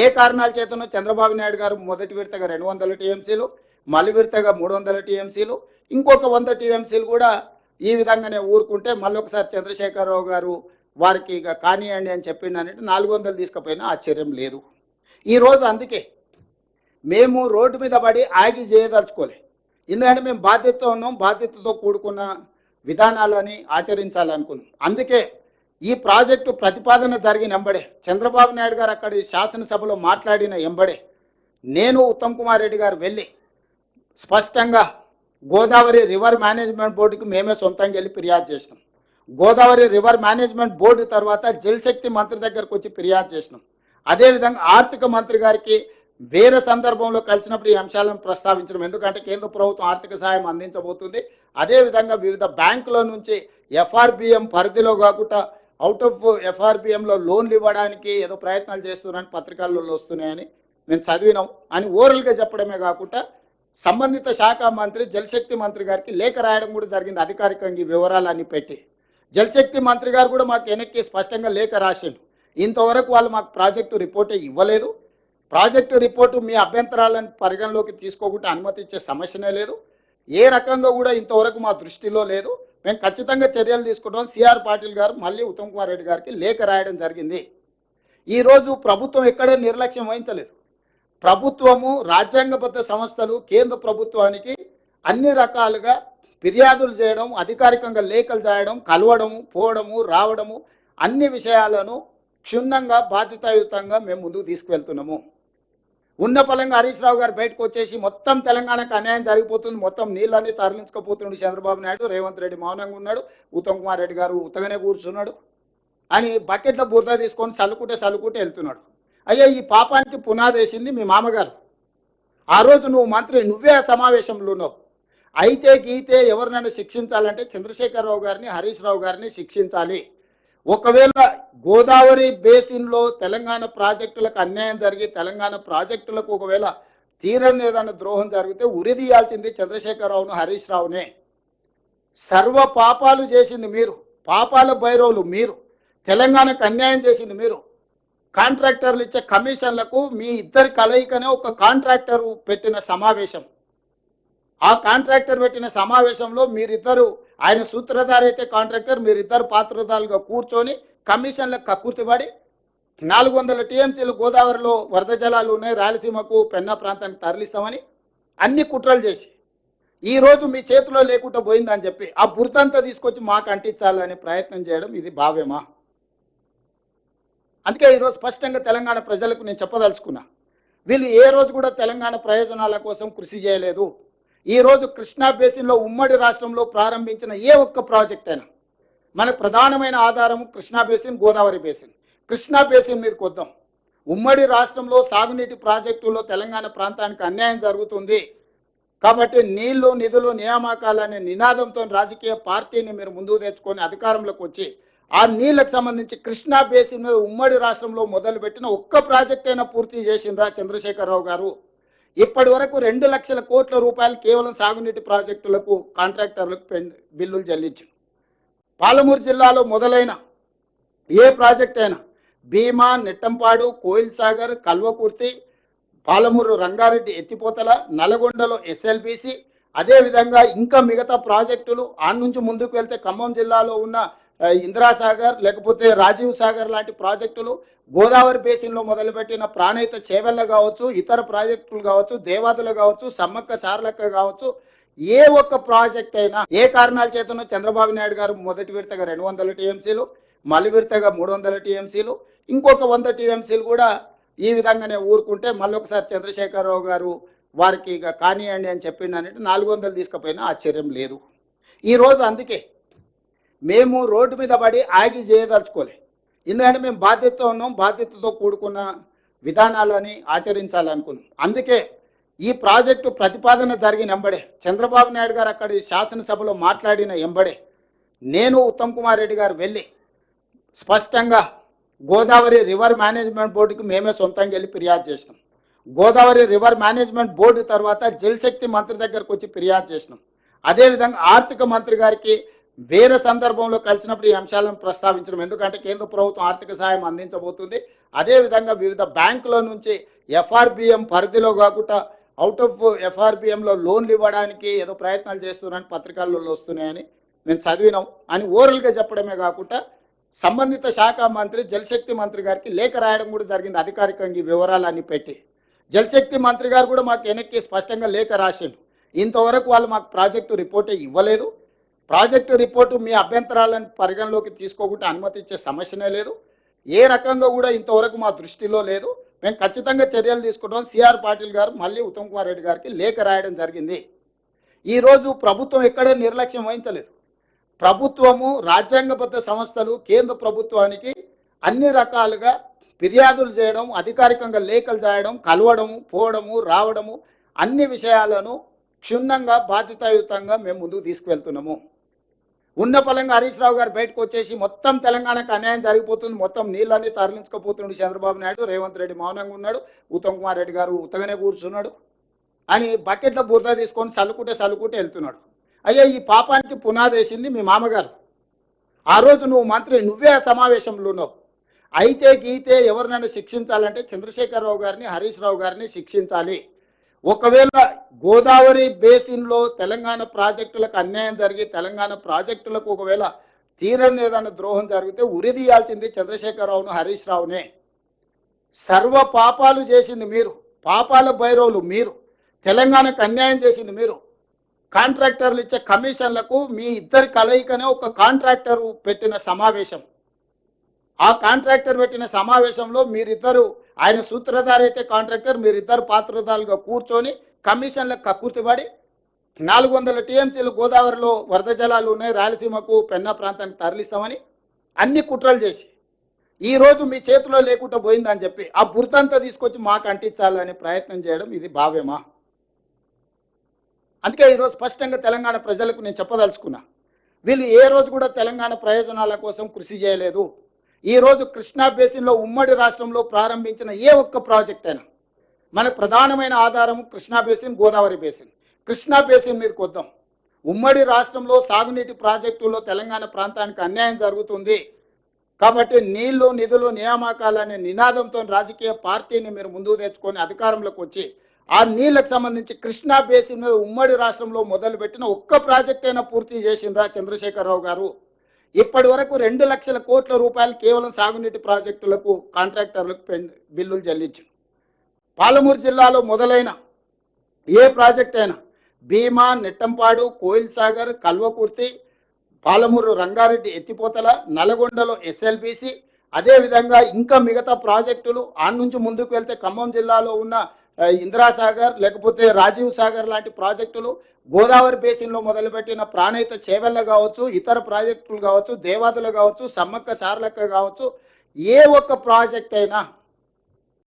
ఏ కారణాల చేతనో చంద్రబాబు నాయుడు గారు మొదటి విడతగా 200 టీఎంసీలు, మళ్ళీ విడతగా 300 టీఎంసీలు, ఇంకొక 100 టీఎంసీలు కూడా ఈ విధంగానే ఊరుకుంటే మళ్ళొకసారి చంద్రశేఖరరావు గారు వారికి ఇక కానియండి అని చెప్పిండనంటే 400 తీసుకుపోయినా ఆశ్చర్యం లేదు. ఈరోజు అందుకే మేము రోడ్డు మీద పడి ఆగి చేయదలుచుకోలే. ఎందుకంటే మేము బాధ్యతతో ఉన్నాం, బాధ్యతతో కూడుకున్న విధానాలని ఆచరించాలనుకున్నాం. అందుకే ఈ ప్రాజెక్టు ప్రతిపాదన జరిగిన ఎంబడే చంద్రబాబు నాయుడు గారు అక్కడి శాసనసభలో మాట్లాడిన ఎంబడే నేను ఉత్తమ్ కుమార్ రెడ్డి గారు వెళ్ళి స్పష్టంగా గోదావరి రివర్ మేనేజ్మెంట్ బోర్డుకి మేమే సొంతంగా వెళ్ళి ఫిర్యాదు చేసినాం. గోదావరి రివర్ మేనేజ్మెంట్ బోర్డు తర్వాత జలశక్తి మంత్రి దగ్గరకు వచ్చి ఫిర్యాదు చేసినాం. అదేవిధంగా ఆర్థిక మంత్రి గారికి వేరే సందర్భంలో కలిసినప్పుడు ఈ అంశాలను ప్రస్తావించడం, ఎందుకంటే కేంద్ర ప్రభుత్వం ఆర్థిక సహాయం అందించబోతుంది. అదేవిధంగా వివిధ బ్యాంకుల నుంచి ఎఫ్ఆర్బిఎం పరిధిలో కాకుండా అవుట్ ఆఫ్ ఎఫ్ఆర్బిఎంలో లోన్లు ఇవ్వడానికి ఏదో ప్రయత్నాలు చేస్తున్నారని పత్రికల్లో వస్తున్నాయని మేము చదివినాం అని ఓరల్గా చెప్పడమే కాకుండా సంబంధిత శాఖ మంత్రి జలశక్తి మంత్రి గారికి లేఖ రాయడం కూడా జరిగింది. అధికారికంగా ఈ వివరాలన్నీ పెట్టి జలశక్తి మంత్రి గారు కూడా మాకు వెనక్కి స్పష్టంగా లేఖ రాసిండు. ఇంతవరకు వాళ్ళు మాకు ప్రాజెక్టు రిపోర్టే ఇవ్వలేదు. ప్రాజెక్టు రిపోర్టు మీ అభ్యంతరాలను పరిగణలోకి తీసుకోకుండా అనుమతి ఇచ్చే సమస్యనే లేదు. ఏ రకంగా కూడా ఇంతవరకు మా దృష్టిలో లేదు. మేము ఖచ్చితంగా చర్యలు తీసుకుంటాం. సిఆర్ పాటిల్ గారు మళ్ళీ ఉత్తమ్ కుమార్ రెడ్డి గారికి లేఖ రాయడం జరిగింది. ఈరోజు ప్రభుత్వం ఎక్కడే నిర్లక్ష్యం వహించలేదు. ప్రభుత్వము రాజ్యాంగబద్ధ సంస్థలు కేంద్ర ప్రభుత్వానికి అన్ని రకాలుగా ఫిర్యాదులు చేయడం, అధికారికంగా లేఖలు చేయడం, కలవడము, పోవడము, రావడము, అన్ని విషయాలను క్షుణ్ణంగా బాధ్యతాయుతంగా మేము ముందుకు తీసుకువెళ్తున్నాము. ఉన్న పలంగా హరీష్ రావు గారు బయటకు వచ్చేసి మొత్తం తెలంగాణకు అన్యాయం జరిగిపోతుంది, మొత్తం నీళ్ళన్నీ తరలించుకుపోతున్నాడు చంద్రబాబు నాయుడు, రేవంత్ రెడ్డి మౌనంగా ఉన్నాడు, ఉత్తమ్ కుమార్ రెడ్డి గారు ఉత్తగానే కూర్చున్నాడు అని బకెట్లో బురద తీసుకొని చల్లుకుంటే వెళ్తున్నాడు. అయ్యా, ఈ పాపానికి పునాది వేసింది మీ మామగారు. ఆ రోజు నువ్వు మంత్రి, నువ్వే ఆ సమావేశంలో ఉన్నావు. అయితే గీతే ఎవరినైనా శిక్షించాలంటే చంద్రశేఖరరావు గారిని, హరీష్ రావు గారిని శిక్షించాలి. ఒకవేళ గోదావరి బేసిన్లో తెలంగాణ ప్రాజెక్టులకు అన్యాయం జరిగి తెలంగాణ ప్రాజెక్టులకు ఒకవేళ తీరని ఏదైనా ద్రోహం జరిగితే ఉరిదీయాల్సింది చంద్రశేఖరరావును, హరీష్ రావునే. సర్వ పాపాలు చేసింది మీరు, పాపాల భైరవులు మీరు, తెలంగాణకు అన్యాయం చేసింది మీరు. కాంట్రాక్టర్లు ఇచ్చే కమిషన్లకు మీ ఇద్దరి కలయికనే ఒక కాంట్రాక్టర్ పెట్టిన సమావేశం. ఆ కాంట్రాక్టర్ పెట్టిన సమావేశంలో మీరిద్దరు, ఆయన సూత్రధారి అయితే కాంట్రాక్టర్, మీరిద్దరు పాత్రధారులుగా కూర్చొని కమిషన్లకు కక్కుర్తిపడి 400 టీఎంసీలు గోదావరిలో వరద జలాలు ఉన్నాయి, రాయలసీమకు పెన్నా ప్రాంతానికి తరలిస్తామని అన్ని కుట్రలు చేసి ఈరోజు మీ చేతిలో లేకుండా పోయిందని చెప్పి ఆ బురదంతా తీసుకొచ్చి మాకు అంటించాలనే ప్రయత్నం చేయడం ఇది భావ్యమా? అందుకే ఈరోజు స్పష్టంగా తెలంగాణ ప్రజలకు నేను చెప్పదలుచుకున్నా, వీళ్ళు ఏ రోజు కూడా తెలంగాణ ప్రయోజనాల కోసం కృషి చేయలేదు. ఈరోజు కృష్ణా బేసిన్లో ఉమ్మడి రాష్ట్రంలో ప్రారంభించిన ఏ ఒక్క ప్రాజెక్ట్ అయినా మనకు ప్రధానమైన ఆధారం Krishna basin, Godavari basin. Krishna basin మీదకి వద్దాం. ఉమ్మడి రాష్ట్రంలో సాగునీటి ప్రాజెక్టుల్లో తెలంగాణ ప్రాంతానికి అన్యాయం జరుగుతుంది కాబట్టి నీళ్లు, నిధులు, నియామకాలనే నినాదంతో రాజకీయ పార్టీని మీరు ముందుకు తెచ్చుకొని అధికారంలోకి వచ్చి ఆ నీళ్లకు సంబంధించి కృష్ణా బేసిన్ మీద ఉమ్మడి రాష్ట్రంలో మొదలుపెట్టిన ఒక్క ప్రాజెక్ట్ అయినా పూర్తి చేసిండ్రా చంద్రశేఖరరావు గారు? ఇప్పటి వరకు 2 లక్షల కోట్ల రూపాయలు కేవలం సాగునీటి ప్రాజెక్టులకు కాంట్రాక్టర్లకు బిల్లులు చెల్లించారు. పాలమూరు జిల్లాలో మొదలైన ఏ ప్రాజెక్ట్ అయినా భీమా, నెట్టంపాడు, కోయిల్ సాగర్, కల్వకుర్తి, పాలమూరు రంగారెడ్డి ఎత్తిపోతల, నల్గొండలో ఎస్ఎల్బిసి, అదేవిధంగా ఇంకా మిగతా ప్రాజెక్టులు ఆ నుంచి ముందుకు వెళ్తే ఖమ్మం జిల్లాలో ఉన్న ఇందిరాసాగర్ లేకపోతే రాజీవ్ సాగర్ లాంటి ప్రాజెక్టులు, గోదావరి బేసిన్లో మొదలుపెట్టిన ప్రాణహిత చేవెళ్ళ కావచ్చు, ఇతర ప్రాజెక్టులు కావచ్చు, దేవాదులు కావచ్చు, సమ్మక్క సారలక్క కావచ్చు, ఏ ఒక్క ప్రాజెక్ట్ అయినా ఏ కారణాల చేతనో చంద్రబాబు నాయుడు గారు మొదటి విడతగా 200 టీఎంసీలు, మళ్ళీ విడతగా 300 టీఎంసీలు, ఇంకొక 100 టీఎంసీలు కూడా ఈ విధంగానే ఊరుకుంటే మళ్ళొకసారి చంద్రశేఖరరావు గారు వారికి ఇక కానియండి అని చెప్పిండనంటే 400 తీసుకుపోయినా ఆశ్చర్యం లేదు. ఈరోజు అందుకే మేము రోడ్డు మీద పడి ఆగి చేయదలుచుకోలే. ఎందుకంటే మేము బాధ్యతతో ఉన్నాం, బాధ్యతతో కూడుకున్న విధానాలని ఆచరించాలనుకున్నాం. అందుకే ఈ ప్రాజెక్టు ప్రతిపాదన జరిగిన ఎంబడే చంద్రబాబు నాయుడు గారు అక్కడి శాసనసభలో మాట్లాడిన ఎంబడే నేను ఉత్తమ్ కుమార్ రెడ్డి గారు వెళ్ళి స్పష్టంగా గోదావరి రివర్ మేనేజ్మెంట్ బోర్డుకి మేమే సొంతంగా వెళ్ళి ఫిర్యాదు చేసినాం. గోదావరి రివర్ మేనేజ్మెంట్ బోర్డు తర్వాత జలశక్తి మంత్రి దగ్గరకు వచ్చి ఫిర్యాదు చేసినాం. అదేవిధంగా ఆర్థిక మంత్రి గారికి వేరే సందర్భంలో కలిసినప్పుడు ఈ అంశాలను ప్రస్తావించడం, ఎందుకంటే కేంద్ర ప్రభుత్వం ఆర్థిక సహాయం అందించబోతుంది. అదేవిధంగా వివిధ బ్యాంకుల నుంచి ఎఫ్ఆర్బిఎం పరిధిలో కాకుండా అవుట్ ఆఫ్ ఎఫ్ఆర్బిఎంలో లోన్లు ఇవ్వడానికి ఏదో ప్రయత్నాలు చేస్తున్నారని పత్రికల్లో వస్తున్నాయని మేము చదివినాం అని ఓరల్గా చెప్పడమే కాకుండా సంబంధిత శాఖ మంత్రి జలశక్తి మంత్రి గారికి లేఖ రాయడం కూడా జరిగింది అధికారికంగా ఈ వివరాలన్నీ పెట్టి. జలశక్తి మంత్రి గారు కూడా మాకు వెనక్కి స్పష్టంగా లేఖ రాసిండు. ఇంతవరకు వాళ్ళు మాకు ప్రాజెక్టు రిపోర్టే ఇవ్వలేదు. ప్రాజెక్టు రిపోర్టు మీ అభ్యంతరాలను పరిగణలోకి తీసుకోకుండా అనుమతి ఇచ్చే సమస్యనే లేదు. ఏ రకంగా కూడా ఇంతవరకు మా దృష్టిలో లేదు. మేము ఖచ్చితంగా చర్యలు తీసుకుంటాం. సిఆర్ పాటిల్ గారు మళ్ళీ ఉత్తమ్ కుమార్ రెడ్డి గారికి లేఖ రాయడం జరిగింది. ఈరోజు ప్రభుత్వం ఎక్కడే నిర్లక్ష్యం వహించలేదు. ప్రభుత్వము రాజ్యాంగబద్ధ సంస్థలు కేంద్ర ప్రభుత్వానికి అన్ని రకాలుగా ఫిర్యాదులు చేయడం, అధికారికంగా లేఖలు చేయడం, కలవడము, పోవడము, రావడము, అన్ని విషయాలను క్షుణ్ణంగా బాధ్యతాయుతంగా మేము ముందుకు తీసుకువెళ్తున్నాము. ఉన్న పలంగా హరీష్ రావు గారు బయటకు వచ్చేసి మొత్తం తెలంగాణకు అన్యాయం జరిగిపోతుంది, మొత్తం నీళ్ళన్నీ తరలించుకుపోతున్నాడు చంద్రబాబు నాయుడు, రేవంత్ రెడ్డి మౌనంగా ఉన్నాడు, ఉత్తమ్ కుమార్ రెడ్డి గారు ఉత్తగానే కూర్చున్నాడు అని బకెట్లో బురద తీసుకొని చల్లుకుంటే వెళ్తున్నాడు. అయ్యా, ఈ పాపానికి పునాది వేసింది మీ మామగారు. ఆ రోజు నువ్వు మంత్రి, నువ్వే ఆ సమావేశంలో ఉన్నావు. అయితే గీతే ఎవరినైనా శిక్షించాలంటే చంద్రశేఖరరావు గారిని, హరీష్ రావు గారిని శిక్షించాలి. ఒకవేళ గోదావరి బేసిన్లో తెలంగాణ ప్రాజెక్టులకు అన్యాయం జరిగి తెలంగాణ ప్రాజెక్టులకు ఒకవేళ తీరని ఏదైనా ద్రోహం జరిగితే ఉరిదీయాల్సింది చంద్రశేఖరరావును, హరీష్ రావునే. సర్వ పాపాలు చేసింది మీరు, పాపాల భైరవులు మీరు, తెలంగాణకు అన్యాయం చేసింది మీరు. కాంట్రాక్టర్లు ఇచ్చే కమిషన్లకు మీ ఇద్దరి కలయికనే ఒక కాంట్రాక్టర్ పెట్టిన సమావేశం. ఆ కాంట్రాక్టర్ పెట్టిన సమావేశంలో మీరిద్దరు, ఆయన సూత్రధారి అయితే కాంట్రాక్టర్, మీరిద్దరు పాత్రధారులుగా కూర్చొని కమిషన్లకు కక్కుర్తిపడి 400 టీఎంసీలు గోదావరిలో వరద జలాలు ఉన్నాయి, రాయలసీమకు పెన్నా ప్రాంతానికి తరలిస్తామని అన్ని కుట్రలు చేసి ఈరోజు మీ చేతిలో లేకుండా పోయిందని చెప్పి ఆ బురదంతా తీసుకొచ్చి మాకు అంటించాలనే ప్రయత్నం చేయడం ఇది భావ్యమా? అందుకే ఈరోజు స్పష్టంగా తెలంగాణ ప్రజలకు నేను చెప్పదలుచుకున్నా, వీళ్ళు ఏ రోజు కూడా తెలంగాణ ప్రయోజనాల కోసం కృషి చేయలేదు. ఈరోజు కృష్ణా బేసిన్లో ఉమ్మడి రాష్ట్రంలో ప్రారంభించిన ఏ ఒక్క ప్రాజెక్ట్ అయినా మనకు ప్రధానమైన ఆధారం Krishna basin, Godavari basin. Krishna basin మీదకి వద్దాం. ఉమ్మడి రాష్ట్రంలో సాగునీటి ప్రాజెక్టులో తెలంగాణ ప్రాంతానికి అన్యాయం జరుగుతుంది కాబట్టి నీళ్లు, నిధులు, నియామకాలనే నినాదంతో రాజకీయ పార్టీని మీరు ముందుకు తెచ్చుకొని అధికారంలోకి వచ్చి ఆ నీళ్లకు సంబంధించి కృష్ణా బేసిన్ మీద ఉమ్మడి రాష్ట్రంలో మొదలుపెట్టిన ఒక్క ప్రాజెక్ట్ అయినా పూర్తి చేసిండ్రా చంద్రశేఖరరావు గారు? ఇప్పటి వరకు 2 లక్షల కోట్ల రూపాయలు కేవలం సాగునీటి ప్రాజెక్టులకు కాంట్రాక్టర్లకు బిల్లులు చెల్లించారు. పాలమూరు జిల్లాలో మొదలైన ఏ ప్రాజెక్ట్ అయినా భీమా, నెట్టంపాడు, కోయిల్ సాగర్, కల్వకుర్తి, పాలమూరు రంగారెడ్డి ఎత్తిపోతల, నల్గొండలో ఎస్ఎల్బిసి, అదేవిధంగా ఇంకా మిగతా ప్రాజెక్టులు ఆ నుంచి ముందుకు వెళ్తే ఖమ్మం జిల్లాలో ఉన్న ఇందిరాసాగర్ లేకపోతే రాజీవ్ సాగర్ లాంటి ప్రాజెక్టులు, గోదావరి బేసిన్లో మొదలుపెట్టిన ప్రాణహిత చేవెళ్ళ కావచ్చు, ఇతర ప్రాజెక్టులు కావచ్చు, దేవాదులు కావచ్చు, సమ్మక్క సారలక్క కావచ్చు, ఏ ఒక్క ప్రాజెక్ట్ అయినా